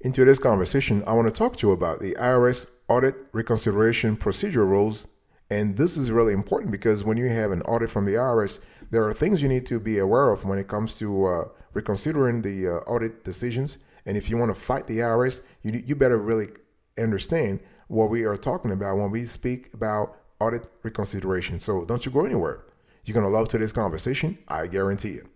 In today's conversation, I want to talk to you about the IRS Audit Reconsideration procedure rules. And this is really important because when you have an audit from the IRS, there are things you need to be aware of when it comes to reconsidering the audit decisions. And if you want to fight the IRS, you better really understand what we are talking about when we speak about audit reconsideration. So don't you go anywhere. You're going to love today's conversation. I guarantee it.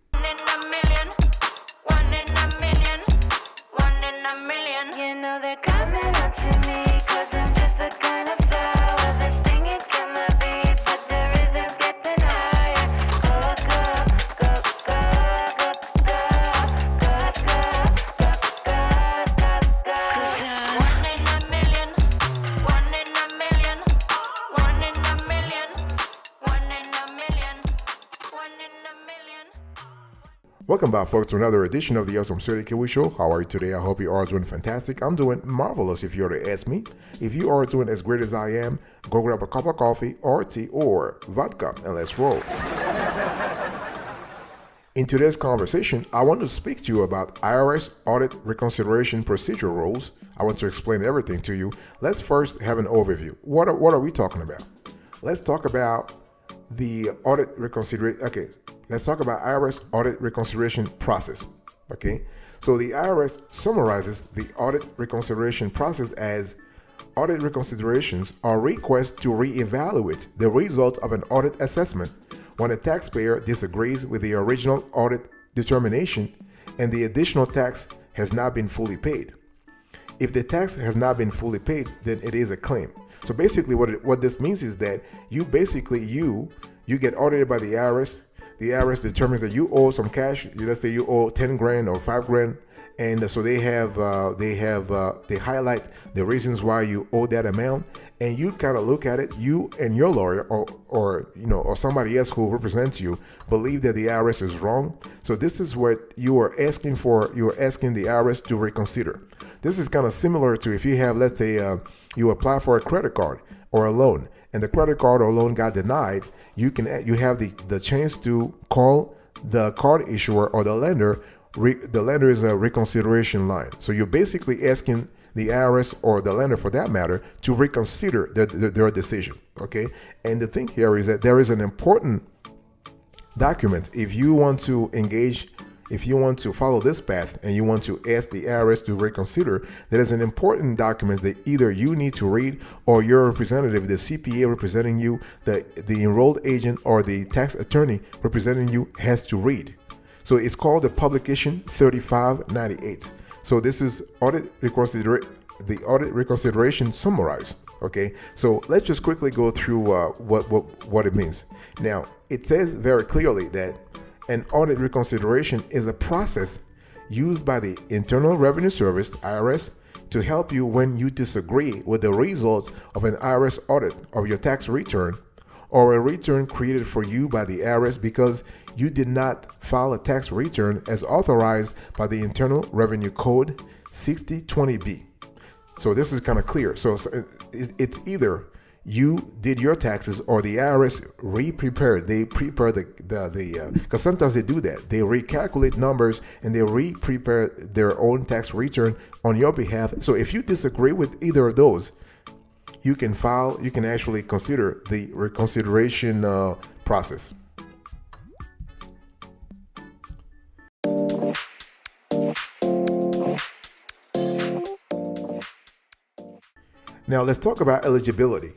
Welcome back, folks, to another edition of the Awesome City Kiwi Show. How are you today? I hope you are doing fantastic. I'm doing marvelous if you were to ask me. If you are doing as great as I am, go grab a cup of coffee or tea or vodka and let's roll. In today's conversation, I want to speak to you about IRS Audit Reconsideration procedure rules. I want to explain everything to you. Let's first have an overview. What are we talking about? Let's talk about the audit reconsideration. Okay. Let's talk about IRS audit reconsideration process. Okay, so the IRS summarizes the audit reconsideration process as audit reconsiderations are requests to reevaluate the result of an audit assessment when a taxpayer disagrees with the original audit determination and the additional tax has not been fully paid. If the tax has not been fully paid, then it is a claim. So basically what this means is that you get audited by the IRS. The IRS determines that you owe some cash. Let's say you owe 10 grand or 5 grand. And so they highlight the reasons why you owe that amount. And you kind of look at it, you and your lawyer or somebody else who represents you believe that the IRS is wrong. So this is what you are asking for. You are asking the IRS to reconsider. This is kind of similar to if you have, let's say, you apply for a credit card or a loan, and the credit card or loan got denied, you have the chance to call the card issuer or the lender. The lender is a reconsideration line. So you're basically asking the IRS or the lender, for that matter, to reconsider their decision. Okay, and the thing here is that there is an important document if you want to engage. If you want to follow this path and you want to ask the IRS to reconsider, there is an important document that either you need to read or your representative, the CPA representing you, the enrolled agent or the tax attorney representing you has to read. So it's called the Publication 3598. So this is the audit reconsideration summarized. Okay, so let's just quickly go through what it means. Now, it says very clearly that an audit reconsideration is a process used by the Internal Revenue Service, IRS, to help you when you disagree with the results of an IRS audit of your tax return or a return created for you by the IRS because you did not file a tax return as authorized by the Internal Revenue Code 6020B. So this is kind of clear. So it's either you did your taxes or the IRS re-prepared. They prepare because sometimes they do that. They recalculate numbers and they re-prepare their own tax return on your behalf. So if you disagree with either of those, you can actually consider the reconsideration process. Now let's talk about eligibility.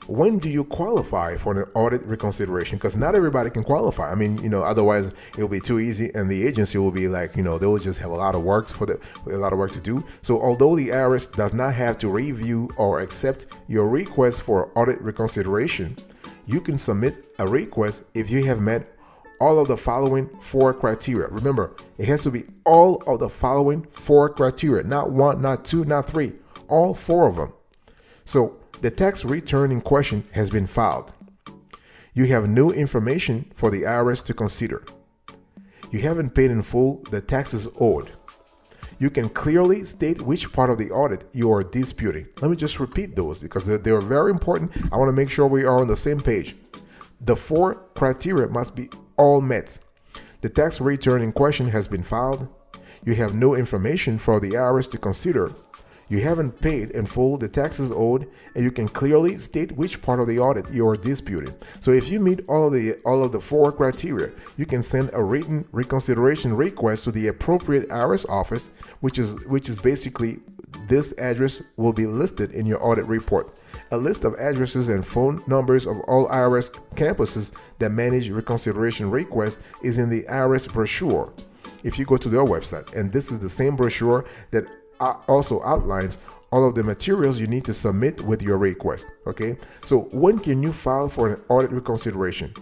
When do you qualify for an audit reconsideration? Because not everybody can qualify. I mean, otherwise it'll be too easy, and the agency will be like, they will just have a lot of work to do. So although the IRS does not have to review or accept your request for audit reconsideration, you can submit a request if you have met all of the following 4 criteria. Remember, it has to be all of the following 4 criteria, not 1, not 2, not 3, all 4 of them. So the tax return in question has been filed. You have new information for the IRS to consider. You haven't paid in full the taxes owed. You can clearly state which part of the audit you are disputing. Let me just repeat those because they're very important. I want to make sure we are on the same page. The 4 criteria must be all met. The tax return in question has been filed. you have no information for the IRS to consider, you haven't paid in full the taxes owed, and you can clearly state which part of the audit you are disputing. So if you meet all of the four criteria, you can send a written reconsideration request to the appropriate IRS office, which is basically this address will be listed in your audit report. A list of addresses and phone numbers of all IRS campuses that manage reconsideration requests is in the IRS brochure if you go to their website. And this is the same brochure that also outlines all of the materials you need to submit with your request. Okay, so when can you file for an audit reconsideration?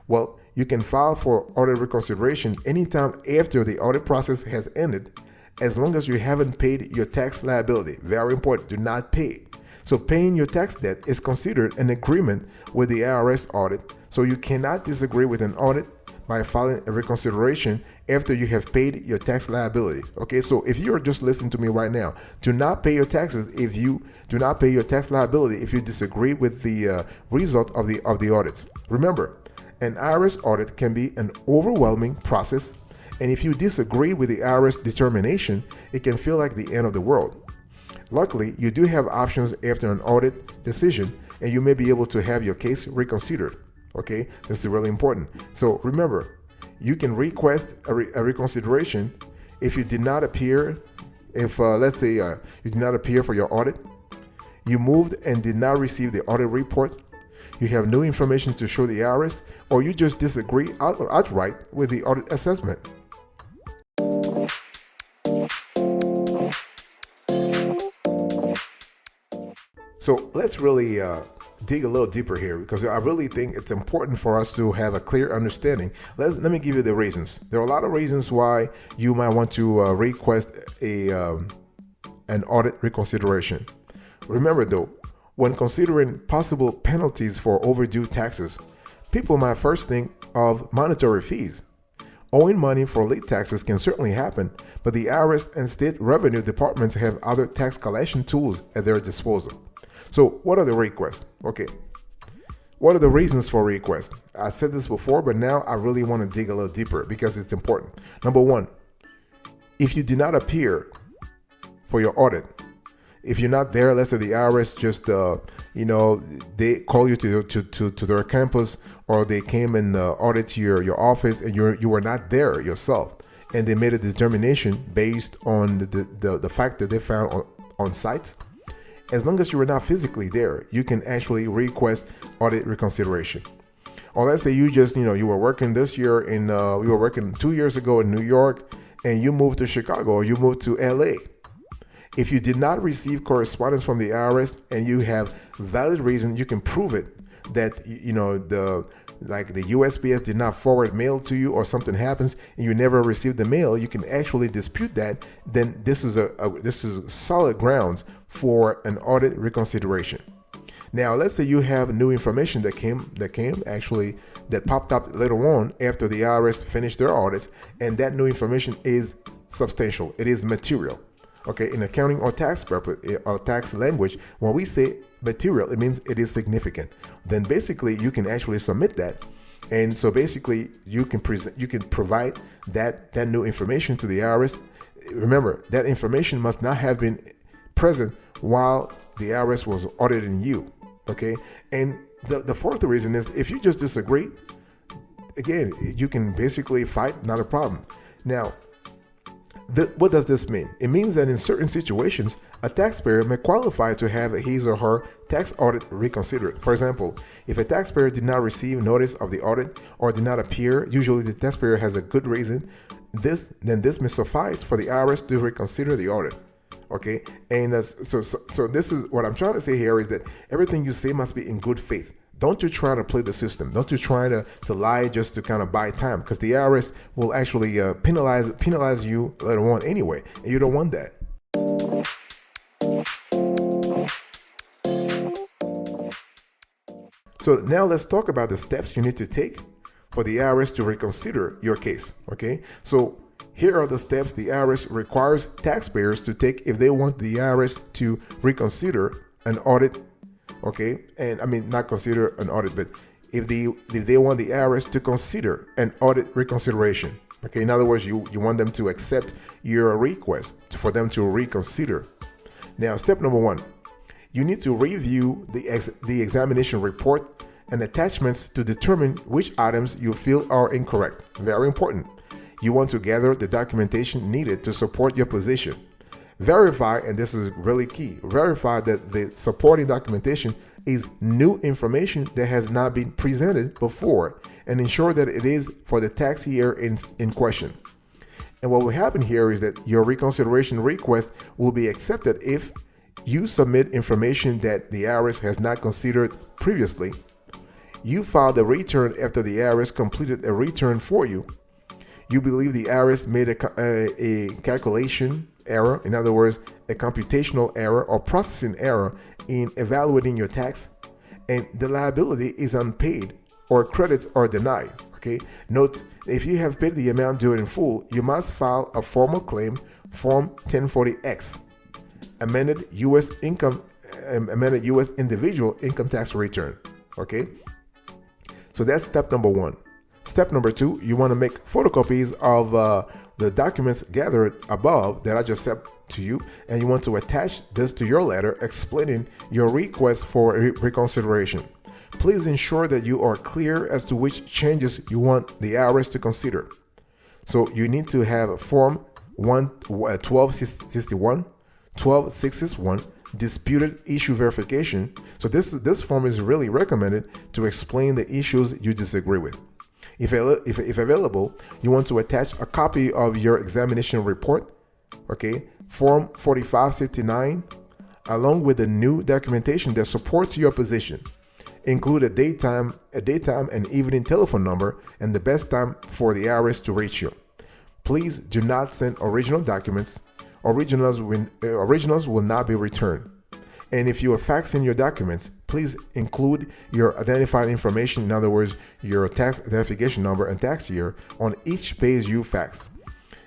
Well, you can file for audit reconsideration anytime after the audit process has ended, as long as you haven't paid your tax liability. Very important, do not pay. So paying your tax debt is considered an agreement with the IRS audit, so you cannot disagree with an audit by filing a reconsideration after you have paid your tax liability. Okay, so if you're just listening to me right now, do not pay your taxes if you do not pay your tax liability if you disagree with the result of the audit. Remember, an IRS audit can be an overwhelming process, and if you disagree with the IRS determination, it can feel like the end of the world. Luckily, you do have options after an audit decision, and you may be able to have your case reconsidered. Okay, this is really important. So remember, you can request a reconsideration if you did not appear, let's say you did not appear for your audit, you moved and did not receive the audit report, you have no information to show the IRS, or you just disagree outright with the audit assessment. So let's really dig a little deeper here, because I really think it's important for us to have a clear understanding. Let me give you the reasons. There are a lot of reasons why you might want to request an audit reconsideration. Remember though, when considering possible penalties for overdue taxes, people might first think of monetary fees. Owing money for late taxes can certainly happen, but the IRS and state revenue departments have other tax collection tools at their disposal. So what are the requests? Okay, what are the reasons for request? I said this before, but now I really want to dig a little deeper because it's important. Number one, if you did not appear for your audit, if you're not there, let's say the IRS just, they call you to their campus, or they came and audit your office, and you were not there yourself, and they made a determination based on the fact that they found on site. As long as you were not physically there, you can actually request audit reconsideration. Or let's say you just, you were working this year we were working 2 years ago in New York, and you moved to Chicago, or you moved to LA. If you did not receive correspondence from the IRS and you have valid reason, you can prove it that, the USPS did not forward mail to you, or something happens and you never received the mail, you can actually dispute that. Then this is solid grounds for an audit reconsideration. Now, let's say you have new information that popped up later on after the IRS finished their audits, and that new information is substantial. It is material. Okay, in accounting or tax language, when we say material, it means it is significant. Then basically you can actually submit that, and so basically you can provide that new information to the IRS. Remember, that information must not have been present while the IRS was auditing you. Okay, and the fourth reason is if you just disagree, again, you can basically fight, not a problem. Now, what does this mean? It means that in certain situations, a taxpayer may qualify to have his or her tax audit reconsidered. For example, if a taxpayer did not receive notice of the audit or did not appear, usually the taxpayer has a good reason, this may suffice for the IRS to reconsider the audit. Okay, and so this is what I'm trying to say here, is that everything you say must be in good faith. Don't you try to play the system. Don't you try to lie just to kind of buy time, because the IRS will actually penalize you later on anyway, and you don't want that. So now let's talk about the steps you need to take for the IRS to reconsider your case. Okay, so here are the steps the IRS requires taxpayers to take if they want the IRS to reconsider an audit. Okay, and I mean, not consider an audit, but if they want the IRS to consider an audit reconsideration. Okay, in other words, you want them to accept your request for them to reconsider. Now, step number 1, you need to review the examination report and attachments to determine which items you feel are incorrect. Very important. You want to gather the documentation needed to support your position. Verify, and this is really key, verify that the supporting documentation is new information that has not been presented before, and ensure that it is for the tax year in question. And what will happen here is that your reconsideration request will be accepted if you submit information that the IRS has not considered previously, you filed a return after the IRS completed a return for you, you believe the IRS made a calculation error, in other words, a computational error or processing error in evaluating your tax, and the liability is unpaid or credits are denied. Okay. Note, if you have paid the amount due in full, you must file a formal claim, Form 1040X, amended U.S. individual income tax return. Okay. So that's step number 1. Step number 2, you want to make photocopies of the documents gathered above that I just said to you, and you want to attach this to your letter explaining your request for reconsideration. Please ensure that you are clear as to which changes you want the IRS to consider. So you need to have Form 1261, disputed issue verification. So this form is really recommended to explain the issues you disagree with. If available, you want to attach a copy of your examination report, okay, Form 4569, along with the new documentation that supports your position. Include a daytime and evening telephone number and the best time for the IRS to reach you. Please do not send original documents. Originals will not be returned. And if you are faxing your documents, please include your identified information, in other words, your tax identification number and tax year, on each page you fax.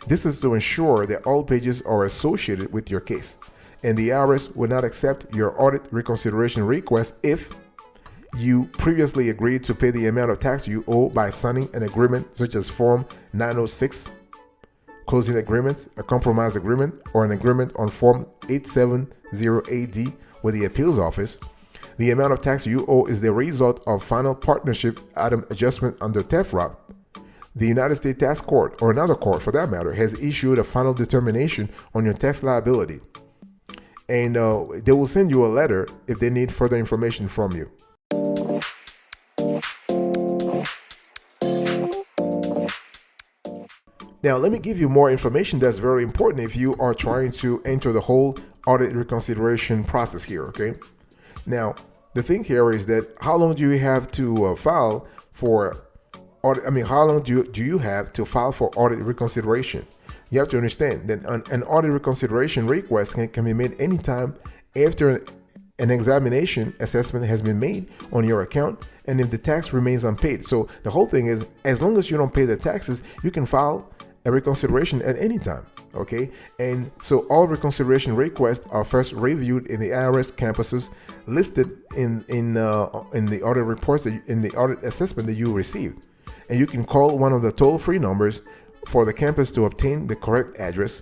This is to ensure that all pages are associated with your case, and the IRS will not accept your audit reconsideration request if you previously agreed to pay the amount of tax you owe by signing an agreement such as Form 906, closing agreements, a compromise agreement, or an agreement on Form 870AD with the appeals office. The amount of tax you owe is the result of final partnership item adjustment under TEFRA. The United States Tax Court, or another court for that matter, has issued a final determination on your tax liability. And they will send you a letter if they need further information from you. Now, let me give you more information that's very important if you are trying to enter the whole audit reconsideration process here, okay? Now, the thing here is that how long do you have to file for audit? How long do you have to file for audit reconsideration? You have to understand that an audit reconsideration request can be made anytime after an examination assessment has been made on your account and if the tax remains unpaid. So the whole thing is, as long as you don't pay the taxes, you can file a reconsideration at any time, okay? And so all reconsideration requests are first reviewed in the IRS campuses listed in the audit reports, in the audit assessment that you received. And you can call one of the toll-free numbers for the campus to obtain the correct address.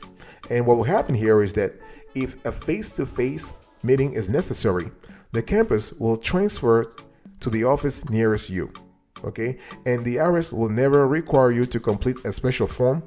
And what will happen here is that if a face-to-face meeting is necessary, the campus will transfer to the office nearest you. Okay, and the IRS will never require you to complete a special form.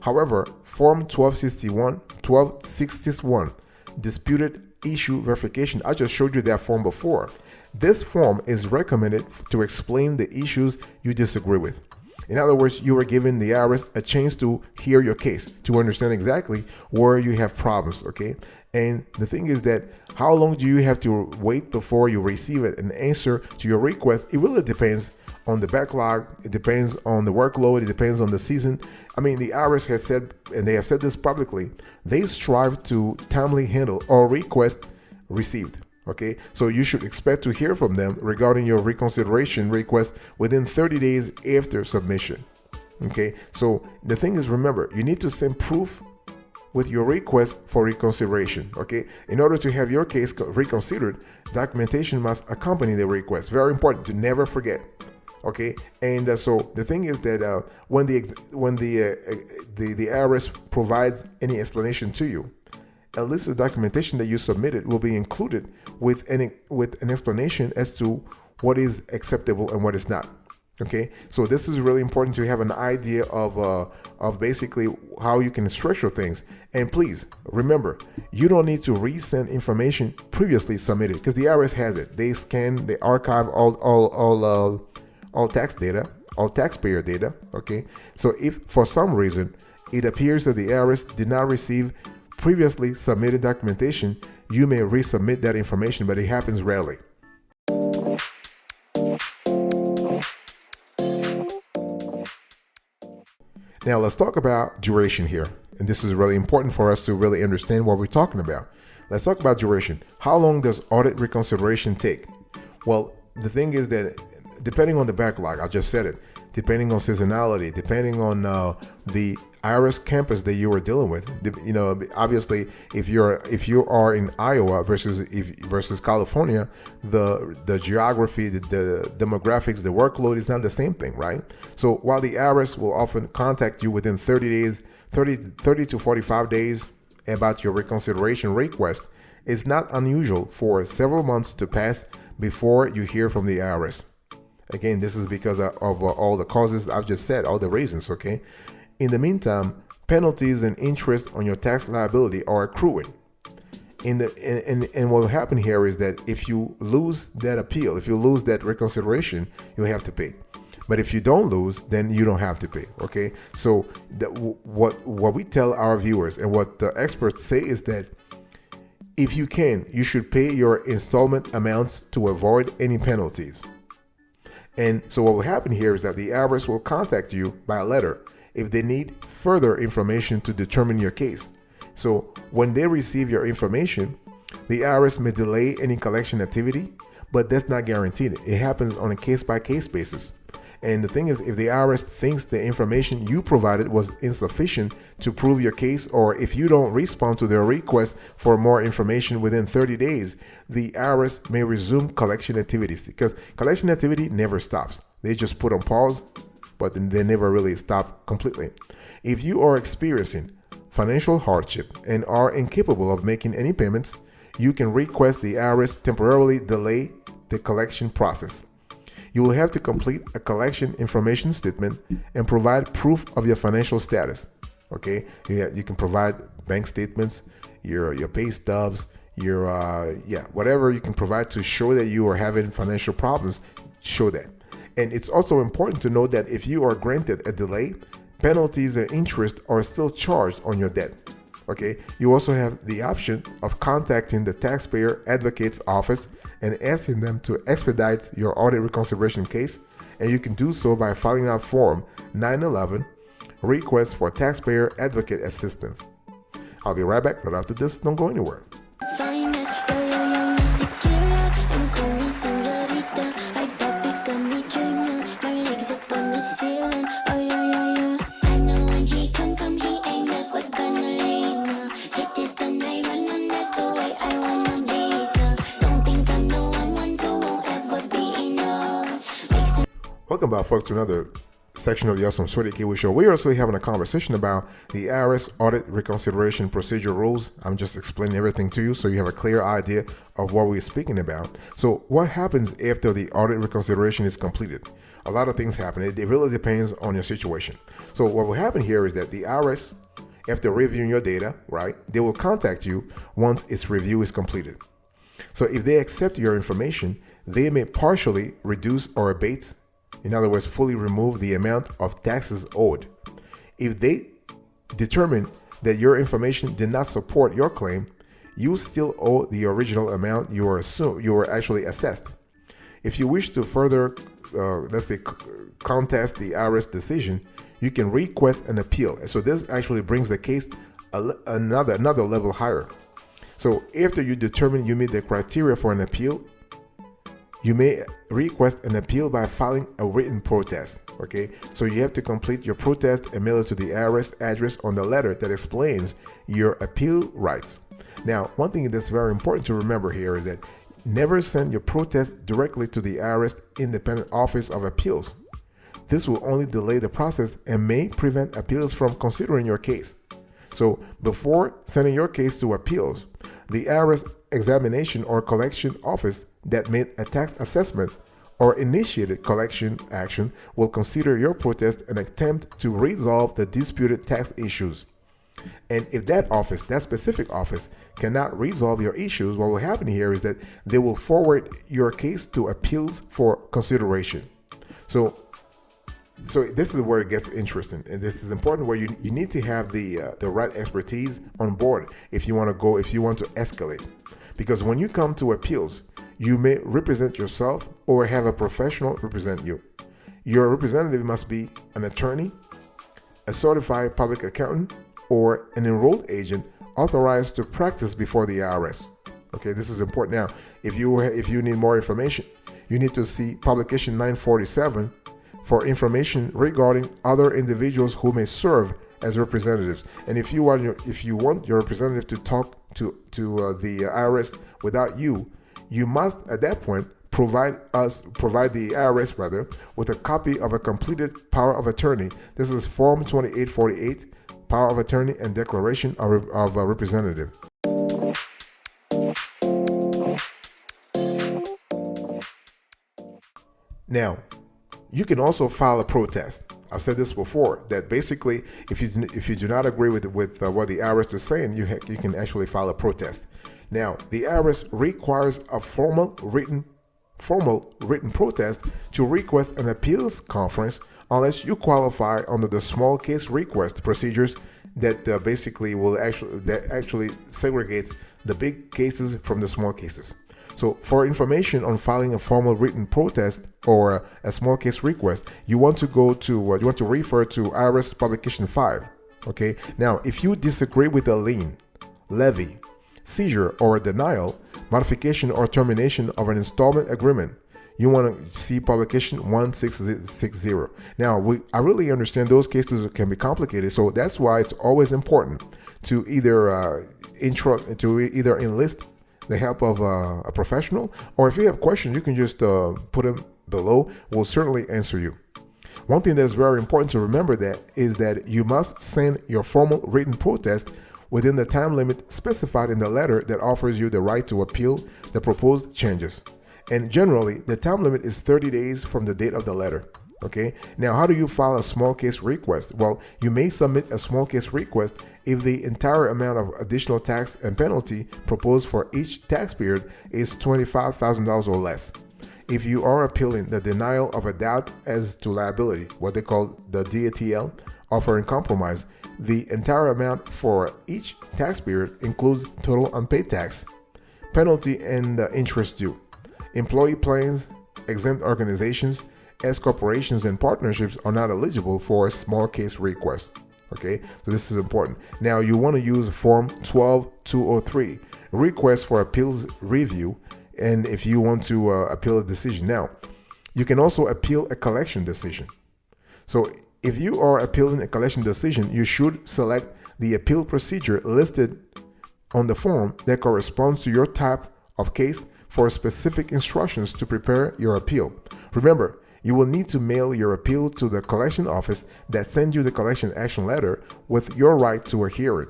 However, Form 1261, disputed issue verification, I just showed you that form before. This form is recommended to explain the issues you disagree with. In other words, you are giving the IRS a chance to hear your case, to understand exactly where you have problems, okay? And the thing is that how long do you have to wait before you receive an answer to your request? It really depends on the backlog, it depends on the workload, it depends on the season. The IRS has said, and they have said this publicly, they strive to timely handle all requests received. Okay, so you should expect to hear from them regarding your reconsideration request within 30 days after submission. Okay, so the thing is, remember, you need to send proof with your request for reconsideration. Okay, in order to have your case reconsidered, documentation must accompany the request. Very important to never forget. Okay, and so the thing is that when the IRS provides any explanation to you, a list of documentation that you submitted will be included with an explanation as to what is acceptable and what is not. Okay, so this is really important to have an idea of basically how you can structure things. And please remember, you don't need to resend information previously submitted, because the IRS has it. They scan, they archive all tax data, all taxpayer data. Okay, so if for some reason it appears that the IRS did not receive previously submitted documentation, you may resubmit that information, but it happens rarely. Now let's talk about duration here. And this is really important for us to really understand what we're talking about. Let's talk about duration. How long does audit reconsideration take? Well, the thing is that depending on the backlog, I just said it, depending on seasonality, depending on the IRS campus that you are dealing with, obviously if you are in Iowa versus California, the geography, the demographics, the workload is not the same thing, right? So while the IRS will often contact you within 30 to 45 days about your reconsideration request, it's not unusual for several months to pass before you hear from the IRS. Again, this is because of all the causes I've just said, all the reasons, okay? In the meantime, penalties and interest on your tax liability are accruing. And what will happen here is that if you lose that appeal, if you lose that reconsideration, you'll have to pay. But if you don't lose, then you don't have to pay, okay? So what we tell our viewers and what the experts say is that if you can, you should pay your installment amounts to avoid any penalties. And so what will happen here is that the IRS will contact you by letter if they need further information to determine your case. So when they receive your information, the IRS may delay any collection activity, but that's not guaranteed. It happens on a case-by-case basis. And the thing is, if the IRS thinks the information you provided was insufficient to prove your case, or if you don't respond to their request for more information within 30 days, the IRS may resume collection activities, because collection activity never stops. They just put on pause, but they never really stop completely. If you are experiencing financial hardship and are incapable of making any payments, you can request the IRS temporarily delay the collection process. You will have to complete a collection information statement and provide proof of your financial status. Okay, you can provide bank statements, your pay stubs, whatever you can provide to show that you are having financial problems. Show that. And it's also important to note that if you are granted a delay, penalties and interest are still charged on your debt. Okay, you also have the option of contacting the taxpayer advocate's office and asking them to expedite your audit reconsideration case, and you can do so by filling out Form 911, Request for Taxpayer Advocate Assistance. I'll be right back right after this. Don't go anywhere. Welcome back, folks, to another section of the Awesome Sweaty Kiwi Show. We're also having a conversation about the IRS Audit Reconsideration Procedure Rules. I'm just explaining everything to you so you have a clear idea of what we're speaking about. So what happens after the audit reconsideration is completed? A lot of things happen. It really depends on your situation. So what will happen here is that the IRS, after reviewing your data, right, they will contact you once its review is completed. So if they accept your information, they may partially reduce or abate, in other words, fully remove the amount of taxes owed. If they determine that your information did not support your claim, you still owe the original amount you were actually assessed. If you wish to further, contest the IRS decision, you can request an appeal. So this actually brings the case another level higher. So after you determine you meet the criteria for an appeal, you may request an appeal by filing a written protest. Okay, so you have to complete your protest and mail it to the IRS address on the letter that explains your appeal rights. Now, one thing that's very important to remember here is that never send your protest directly to the IRS Independent Office of Appeals. This will only delay the process and may prevent appeals from considering your case. So before sending your case to appeals, the IRS examination or collection office that made a tax assessment or initiated collection action will consider your protest and attempt to resolve the disputed tax issues. And if that office, that specific office, cannot resolve your issues, what will happen here is that they will forward your case to appeals for consideration. So this is where it gets interesting, and this is important, where you need to have the right expertise on board if you want to escalate. Because when you come to appeals, you may represent yourself or have a professional represent you. Your representative must be an attorney, a certified public accountant, or an enrolled agent authorized to practice before the IRS. Okay, this is important. Now, if you need more information, you need to see publication 947 for information regarding other individuals who may serve as representatives. And if you want your representative to talk to the IRS without you, you must at that point provide the IRS with a copy of a completed power of attorney. This is Form 2848, power of attorney and declaration of a representative. Now, you can also file a protest. I've said this before, that basically if you do not agree with what the IRS is saying, you can actually file a protest. Now, the IRS requires a formal written protest to request an appeals conference unless you qualify under the small case request procedures that basically actually segregates the big cases from the small cases. So for information on filing a formal written protest or a small case request, you want to refer to IRS Publication 5. Okay. Now, if you disagree with a lien, levy, seizure, or denial, modification, or termination of an installment agreement, you want to see publication 1660. Now, I really understand those cases can be complicated, so that's why it's always important to either enlist the help of a professional, or if you have questions, you can just put them below. We'll certainly answer you. One thing that's very important to remember is that you must send your formal written protest within the time limit specified in the letter that offers you the right to appeal the proposed changes. And generally, the time limit is 30 days from the date of the letter. Okay. Now, how do you file a small case request? Well, you may submit a small case request if the entire amount of additional tax and penalty proposed for each tax period is $25,000 or less. If you are appealing the denial of a doubt as to liability, what they call the DATL, offer in compromise, the entire amount for each tax period includes total unpaid tax, penalty, and interest due. Employee plans, exempt organizations, S corporations, and partnerships are not eligible for a small case request. Okay, so this is important. Now, you want to use Form 12203, request for appeals review, and if you want to appeal a decision. Now, you can also appeal a collection decision. So if you are appealing a collection decision, you should select the appeal procedure listed on the form that corresponds to your type of case for specific instructions to prepare your appeal. Remember, you will need to mail your appeal to the collection office that sends you the collection action letter with your right to a hearing.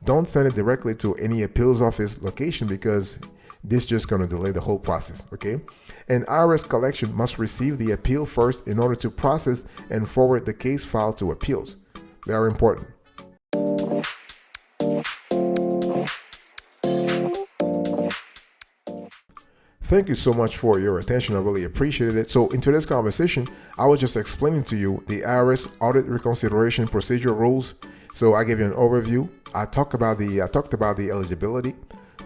Don't send it directly to any appeals office location, because this is just going to delay the whole process. Okay. An IRS collection must receive the appeal first in order to process and forward the case file to appeals. Very important. Thank you so much for your attention. I really appreciated it. So in today's conversation, I was just explaining to you the IRS Audit Reconsideration procedure rules. So I gave you an overview. I talked about the eligibility,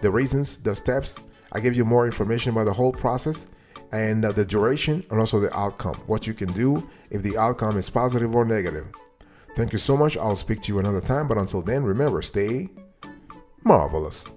the reasons, the steps. I gave you more information about the whole process and the duration, and also the outcome, what you can do if the outcome is positive or negative. Thank you so much. I'll speak to you another time, but until then, remember, stay marvelous.